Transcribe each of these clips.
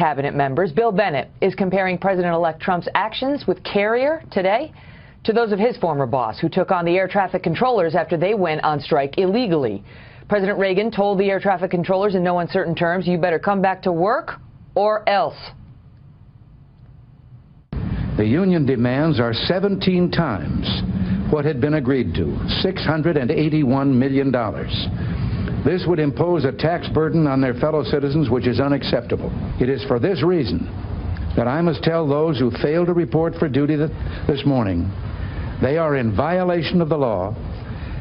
cabinet members. Bill Bennett is comparing President-elect Trump's actions with Carrier today to those of his former boss, who took on the air traffic controllers after they went on strike illegally. President Reagan told the air traffic controllers in no uncertain terms, "You better come back to work or else." The union demands are 17 times what had been agreed to, $681 million. This would impose a tax burden on their fellow citizens which is unacceptable. It is for this reason that I must tell those who fail to report for duty this morning they are in violation of the law,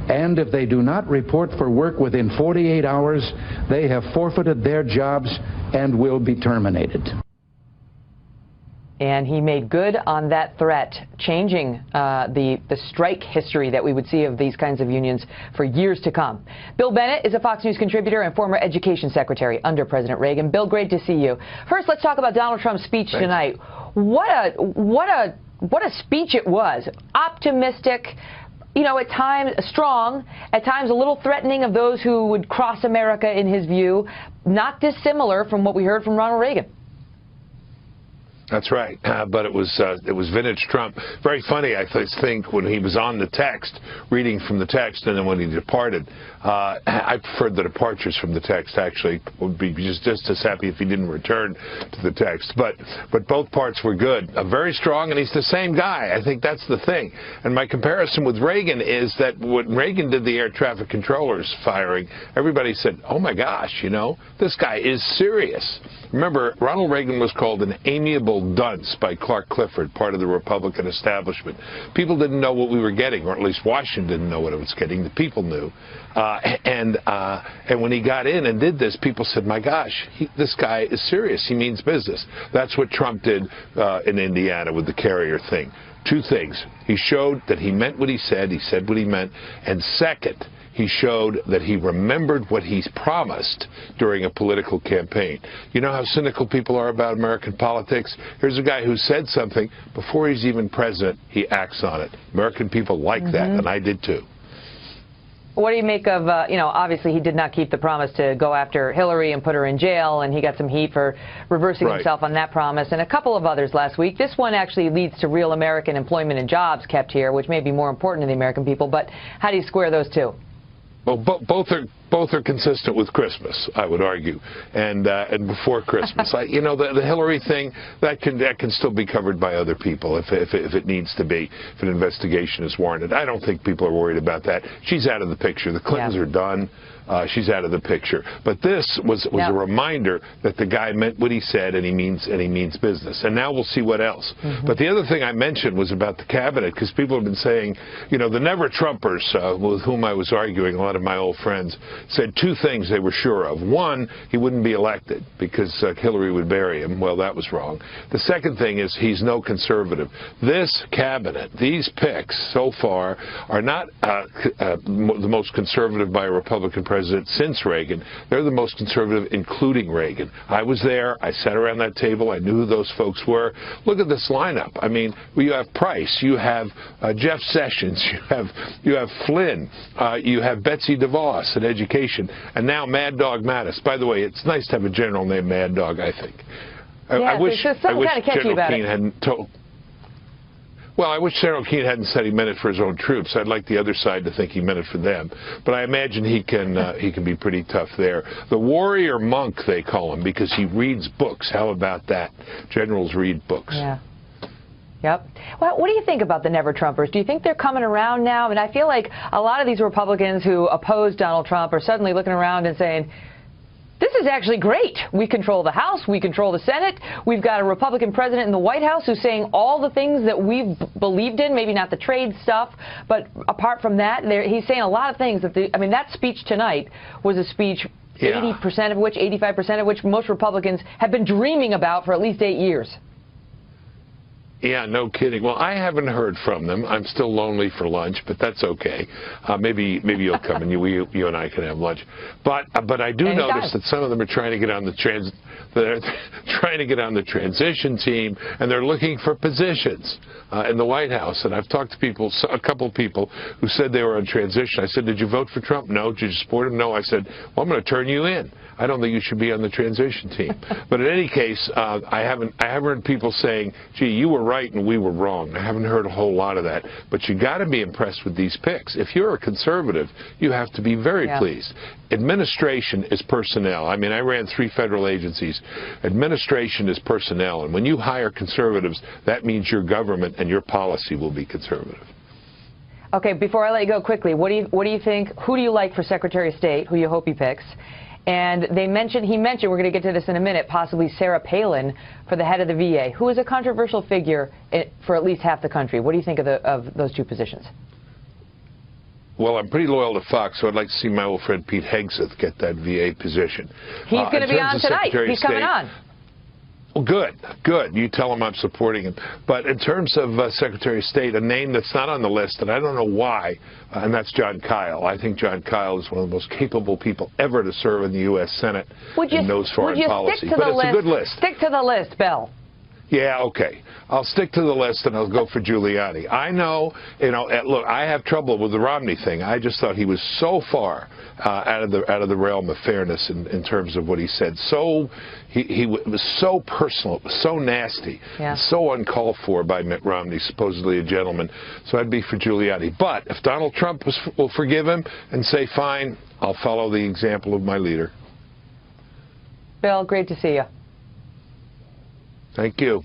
and if they do not report for work within 48 hours, they have forfeited their jobs and will be terminated. And he made good on that threat, changing the strike history that we would see of these kinds of unions for years to come. Bill Bennett is a Fox News contributor and former education secretary under President Reagan. Bill, great to see you. First, let's talk about Donald Trump's speech tonight. What a speech it was. Optimistic, you know, at times strong, at times a little threatening of those who would cross America in his view, not dissimilar from what we heard from Ronald Reagan. That's right, but it was vintage Trump. Very funny, I think, when he was on the text, reading from the text, and then when he departed. I preferred the departures from the text, actually. Would be just as happy if he didn't return to the text. But both parts were good. Very strong, and he's the same guy. I think that's the thing. And my comparison with Reagan is that when Reagan did the air traffic controllers firing, everybody said, oh my gosh, you know, this guy is serious. Remember, Ronald Reagan was called an amiable dunce by Clark Clifford, part of the Republican establishment. People didn't know what we were getting, or at least Washington didn't know what it was getting. The people knew. And when he got in and did this, people said, my gosh, this guy is serious. He means business. That's what Trump did in Indiana with the Carrier thing. Two things. He showed that he meant what he said what he meant. And second, he showed that he remembered what he's promised during a political campaign. You know how cynical people are about American politics? Here's a guy who said something, before he's even president, he acts on it. American people like that, and I did too. What do you make of, you know, obviously he did not keep the promise to go after Hillary and put her in jail, and he got some heat for reversing himself on that promise, and a couple of others last week. This one actually leads to real American employment and jobs kept here, which may be more important to the American people, but how do you square those two? Well, both are consistent with Christmas, I would argue, and before Christmas. You know, the Hillary thing, that can still be covered by other people if it needs to be, if an investigation is warranted. I don't think people are worried about that. She's out of the picture. The Clintons are done. She's out of the picture. But this was a reminder that the guy meant what he said, and he means business. And now we'll see what else. But the other thing I mentioned was about the cabinet, because people have been saying, you know, the never-Trumpers with whom I was arguing, a lot of my old friends, said two things they were sure of. One, he wouldn't be elected because Hillary would bury him. Well, that was wrong. The second thing is he's no conservative. This cabinet, these picks so far, are not the most conservative by a Republican president since Reagan. They're the most conservative, including Reagan. I was there. I sat around that table. I knew who those folks were. Look at this lineup. I mean, you have Price. You have Jeff Sessions. You have Flynn. You have Betsy DeVos in education. And now Mad Dog Mattis. By the way, it's nice to have a general named Mad Dog, I think. I wish General Keane hadn't told. Well, I wish General Keane hadn't said he meant it for his own troops. I'd like the other side to think he meant it for them. But I imagine he can be pretty tough there. The warrior monk, they call him, because he reads books. How about that? Generals read books. Yeah. Yep. Well, what do you think about the never-Trumpers? Do you think they're coming around now? And I feel like a lot of these Republicans who oppose Donald Trump are suddenly looking around and saying, this is actually great. We control the House. We control the Senate. We've got a Republican president in the White House who's saying all the things that we've believed in, maybe not the trade stuff, but apart from that, he's saying a lot of things. I mean, that speech tonight was a speech 80% of which, 85% of which most Republicans have been dreaming about for at least 8 years. Yeah, no kidding. Well, I haven't heard from them. I'm still lonely for lunch, but that's okay. Maybe you'll come and you and I can have lunch. But I do notice that some of them are trying to get on the transition team, and they're looking for positions in the White House. And I've talked to a couple of people who said they were on transition. I said, "Did you vote for Trump?" "No." "Did you support him?" "No." I said, "Well, I'm going to turn you in. I don't think you should be on the transition team." But in any case, I haven't heard people saying, "Gee, you were right and we were wrong." I haven't heard a whole lot of that. But you got to be impressed with these picks. If you're a conservative, you have to be very pleased. Administration is personnel. I mean, I ran 3 federal agencies. Administration is personnel, and when you hire conservatives, that means your government and your policy will be conservative. Okay, before I let you go quickly, what do you think? Who do you like for Secretary of State? Who you hope he picks? And he mentioned, we're going to get to this in a minute, possibly Sarah Palin for the head of the VA, who is a controversial figure for at least half the country. What do you think of those 2 positions? Well, I'm pretty loyal to Fox, so I'd like to see my old friend Pete Hegseth get that VA position. He's going to be on tonight. He's coming on. Well, good. You tell him I'm supporting him. But in terms of Secretary of State, a name that's not on the list, and I don't know why, and that's John Kyle. I think John Kyle is one of the most capable people ever to serve in the U.S. Senate and knows foreign policy. But it's a good list. Stick to the list, Bill. Yeah, okay. I'll stick to the list and I'll go for Giuliani. I know, look, I have trouble with the Romney thing. I just thought he was so far out of the realm of fairness in terms of what he said. So it was so personal, it was so nasty, so uncalled for by Mitt Romney, supposedly a gentleman. So I'd be for Giuliani. But if Donald Trump will forgive him and say, fine, I'll follow the example of my leader. Bill, great to see you. Thank you.